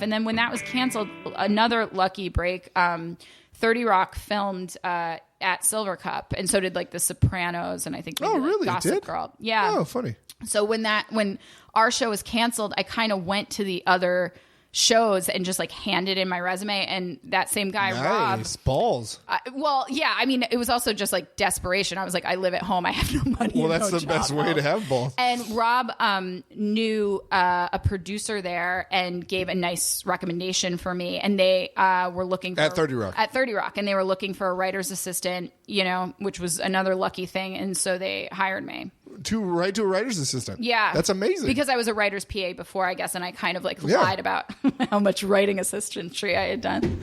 And then when that was canceled, another lucky break, 30 Rock filmed at Silver Cup, and so did like The Sopranos, and I think maybe, really? Gossip Did? Girl. Yeah. Oh, funny. So when our show was canceled, I kind of went to the other shows and just like handed in my resume, and that same guy, Rob. Balls. Well, yeah, I mean, it was also just like desperation. I was like, I live at home, I have no money. Well, that's no the best way to have balls. And Rob knew a producer there and gave a nice recommendation for me, and they were looking for at 30 Rock, and they were looking for a writer's assistant, which was another lucky thing, and so they hired me. To a writer's assistant. Yeah. That's amazing. Because I was a writer's PA before, I guess, and I kind of like lied about how much writing assistantry I had done,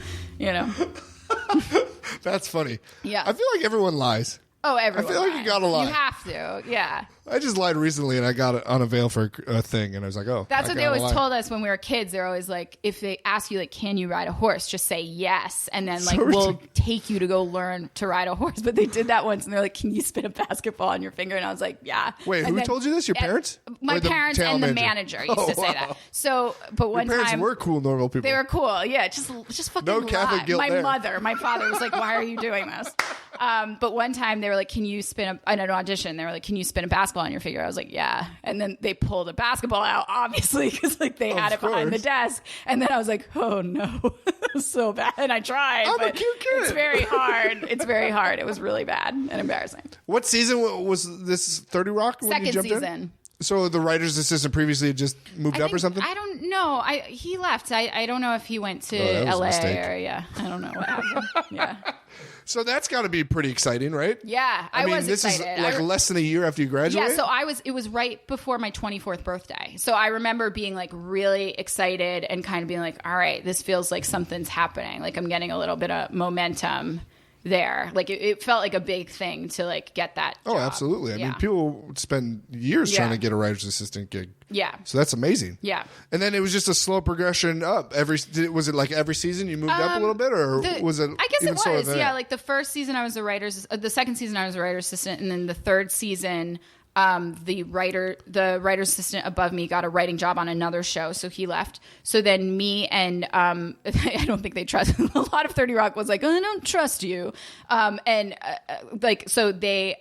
That's funny. Yeah. I feel like everyone lies. Oh, everyone. I feel like you gotta lie. You have to, yeah. I just lied recently, and I got it on a veil for a thing, and I was like, oh. That's what they always told us when we were kids. They're always like, if they ask you, like, can you ride a horse, just say yes, and then, like, we'll take you to go learn to ride a horse. But they did that once, and they're like, can you spin a basketball on your finger? And I was like, yeah. Wait, who told you this? Your parents? My parents and the manager used to say that. So, but one time. Your parents were cool, normal people. They were cool, yeah. Just fucking no Catholic guilt there. My father was like, why are you doing this? But one time they were like, can you spin an audition? They were like, can you spin a basketball on your figure? I was like, yeah. And then they pulled a basketball out, obviously, because like they had it behind the desk. And then I was like, oh no, it was so bad. And I tried. I'm a cute kid. It's very hard. It's very hard. It was really bad and embarrassing. What season was this 30 Rock? When you jumped Second season. In? So the writer's assistant previously had just moved up or something? I don't know. He left. I don't know if he went to LA or I don't know what happened. Yeah. So that's got to be pretty exciting, right? Yeah, I was this excited. Is like less than a year after you graduate? Yeah, so it was right before my 24th birthday. So I remember being like really excited and kind of being like, all right, this feels like something's happening. Like I'm getting a little bit of momentum there. Like it felt like a big thing to like get that job. Oh, absolutely. I mean, people spend years trying to get a writer's assistant gig. Yeah. So that's amazing. Yeah. And then it was just a slow progression up. Was it like every season you moved up a little bit, or was it? I guess even it was. Yeah. Like the first season I was the second season I was a writer's assistant, and then the third season the writer's assistant above me got a writing job on another show, so he left. So then me and I don't think they trust a lot of 30 Rock was like, I don't trust you, so they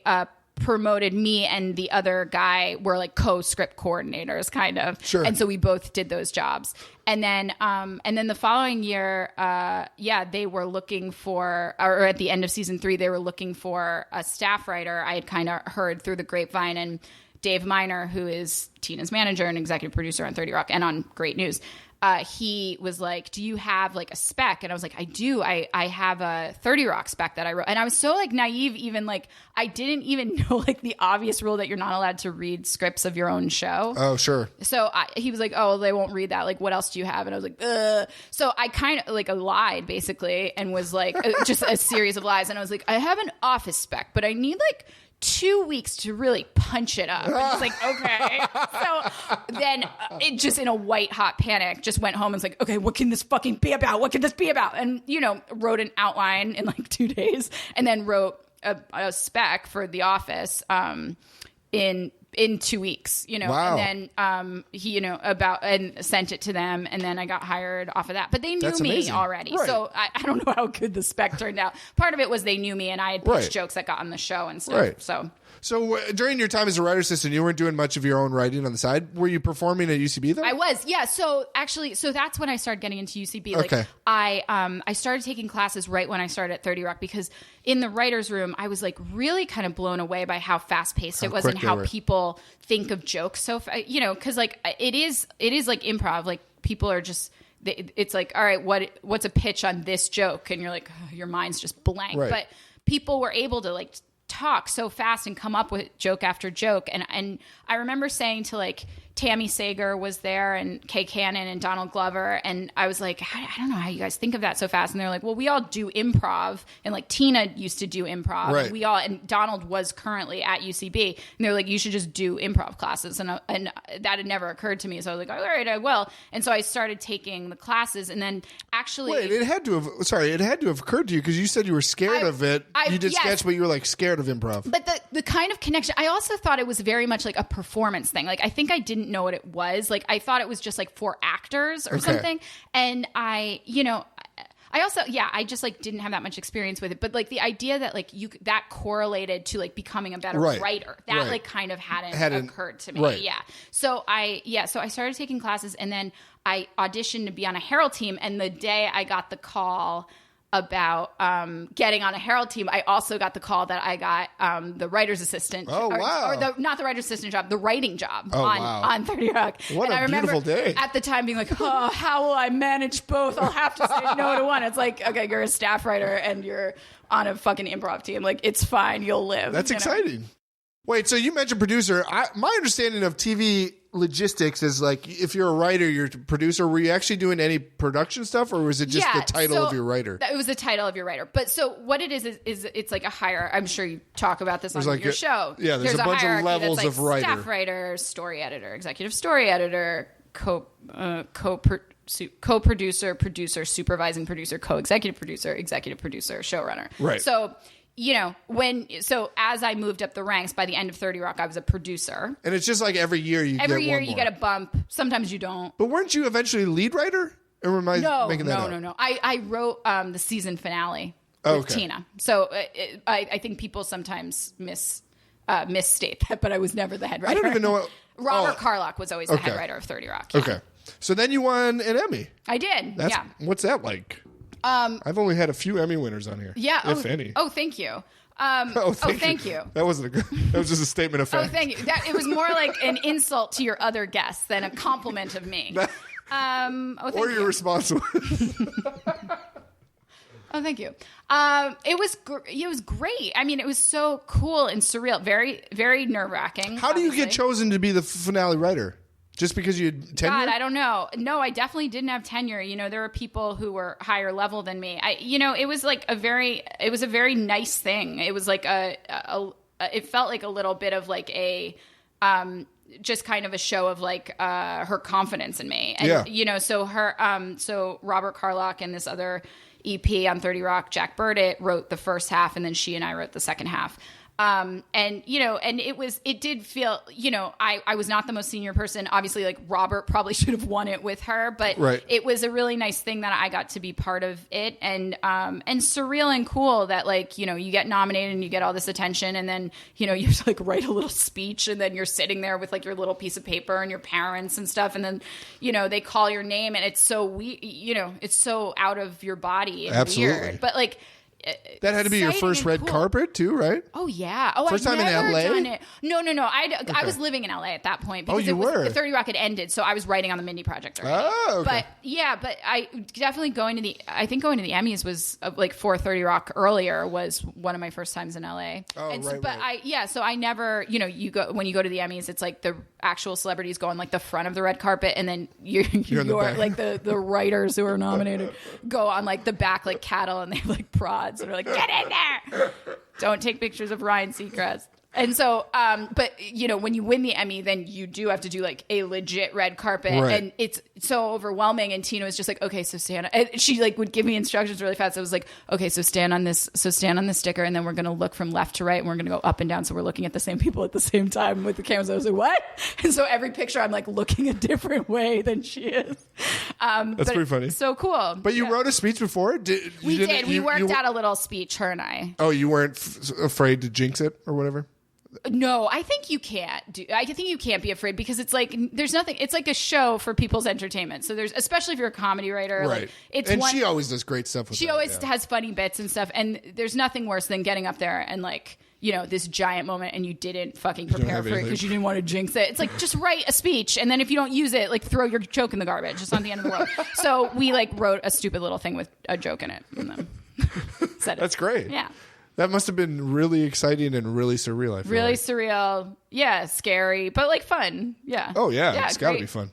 promoted me and the other guy were like co-script coordinators kind of. Sure. And so we both did those jobs. And then the following year, they were looking for, or at the end of season 3, they were looking for a staff writer. I had kind of heard through the grapevine, and Dave Miner, who is Tina's manager and executive producer on 30 Rock and on Great News, he was like, do you have like a spec? And I was like, I do. I have a 30 Rock spec that I wrote. And I was so like naive, even like I didn't even know like the obvious rule that you're not allowed to read scripts of your own show. Oh, sure. So he was like, oh, they won't read that. Like, what else do you have? And I was like, ugh. So I kind of like lied basically and was like just a series of lies. And I was like, I have an office spec, but I need like 2 weeks to really punch it up. And it's like, okay. So then it just in a white hot panic just went home and was like, okay, what can this fucking be about? What can this be about? And, wrote an outline in like 2 days and then wrote a spec for The Office in 2 weeks, Wow. And then he, and sent it to them, and then I got hired off of that. But they knew me amazing. already, Right. so I don't know how good the spec turned out. Part of it was they knew me, and I had pitched jokes that got on the show and stuff. Right. So during your time as a writer's assistant, you weren't doing much of your own writing on the side. Were you performing at UCB though? I was, yeah. So actually, that's when I started getting into UCB. Like, okay. I started taking classes right when I started at 30 Rock, because in the writer's room, I was like really kind of blown away by how fast paced it was and how people think of jokes. So, because like it is like improv. Like people are just. It's like, all right, what's a pitch on this joke? And you're like, oh, your mind's just blank. Right. But people were able to like talk so fast and come up with joke after joke. And I remember saying to like Tammy Sager was there and Kay Cannon and Donald Glover. And I was like, I don't know how you guys think of that so fast. And they're like, well, we all do improv. And like Tina used to do improv. Right. And Donald was currently at UCB. And they're like, you should just do improv classes. And that had never occurred to me. So I was like, all right, I will. And so I started taking the classes. And then actually... Wait, it had to have occurred to you because you said you were scared of it. You did sketch, but you were like scared of improv. But the kind of connection, I also thought it was very much like a performance thing. Like, I think I didn't know what it was. Like, I thought it was just like for actors or something. And I also, I just like didn't have that much experience with it. But like the idea that like that correlated to like becoming a better writer, that like kind of hadn't occurred to me. Right. Yeah. So I started taking classes, and then I auditioned to be on a Herald team. And the day I got the call about getting on a Herald team, I also got the call that I got the writer's assistant. Oh, wow. Or not the writer's assistant job, the writing job wow. on 30 Rock. What and a I remember beautiful day. at the time being like, oh, how will I manage both? I'll have to say no to one. It's like, okay, you're a staff writer and you're on a fucking improv team. Like, it's fine. You'll live. That's exciting. Wait, so you mentioned producer. My understanding of TV logistics is like, if you're a writer, you're a producer. Were you actually doing any production stuff, or was it just the title of your writer? It was the title of your writer. But so what it is it's like a higher. I'm sure you talk about this on like your show. Yeah, there's a bunch of levels like of writer. Staff writer, story editor, executive story editor, co-producer, producer, supervising producer, co-executive producer, executive producer, showrunner. Right. So, as I moved up the ranks, by the end of 30 Rock, I was a producer. And it's just like every year you get a bump. Sometimes you don't. But weren't you eventually lead writer? Or am I making that up? No. I wrote the season finale with Tina. So I think people sometimes misstate that, but I was never the head writer. I don't even know what... Robert Carlock was always the head writer of 30 Rock. Yeah. Okay. So then you won an Emmy. I did. What's that like? I've only had a few Emmy winners on here. Yeah. If any. Oh, thank you. Thank you. That wasn't a good... That was just a statement of fact. Oh, thank you. It was more like an insult to your other guests than a compliment of me. Thank or your response was... Oh, thank you. It was great. I mean, it was so cool and surreal. Very, very nerve-wracking. How do you get chosen to be the finale writer? Just because you had tenure? God, I don't know. No, I definitely didn't have tenure. There were people who were higher level than me. It was like a very nice thing. It was like it felt like a little bit of like a, just kind of a show of like her confidence in me. And, so Robert Carlock and this other EP on 30 Rock, Jack Burdett, wrote the first half, and then she and I wrote the second half. And it did feel, I was not the most senior person. Obviously, like, Robert probably should have won it with her, but it was a really nice thing that I got to be part of it, and surreal and cool that, like, you get nominated and you get all this attention, and then, you have to like write a little speech, and then you're sitting there with like your little piece of paper and your parents and stuff. And then, they call your name, and it's so it's so out of your body and weird, but like, that had to be your first red carpet too, right? Oh yeah. Oh, first time in LA? Done it. No. I was living in LA at that point because the 30 Rock had ended, so I was writing on the Mindy Project already. Oh, okay. But I definitely going to the Emmys was like for 30 Rock earlier was one of my first times in LA. Oh, and right. So I never, when you go to the Emmys, it's like the actual celebrities go on like the front of the red carpet, and then you're like the writers who are nominated go on like the back like cattle, and they have like prods and are like, get in there, don't take pictures of Ryan Seacrest. And so, but when you win the Emmy, then you do have to do like a legit red carpet, and it's so overwhelming. And Tina was just like, okay, so stand, and she like would give me instructions really fast. I was like, okay, so stand on this sticker, and then we're going to look from left to right, and we're going to go up and down. So we're looking at the same people at the same time with the cameras. I was like, what? And so every picture I'm like looking a different way than she is. That's pretty funny. So cool. But you wrote a speech before? We did. We worked out a little speech, her and I. Oh, you weren't afraid to jinx it or whatever? No, I think you can't I think you can't be afraid, because it's like there's nothing. It's like a show for people's entertainment. So there's, especially if you're a comedy writer, right? Like she always does great stuff. She always has funny bits and stuff. And there's nothing worse than getting up there and like this giant moment, and you didn't fucking prepare for it because you didn't want to jinx it. It's like, just write a speech, and then if you don't use it, like throw your joke in the garbage. It's not the end of the world. So we like wrote a stupid little thing with a joke in it, and then said it. That's great. Yeah. That must have been really exciting and really surreal. I feel really surreal. Yeah, scary, but like fun. Yeah. Oh yeah, it's got to be fun.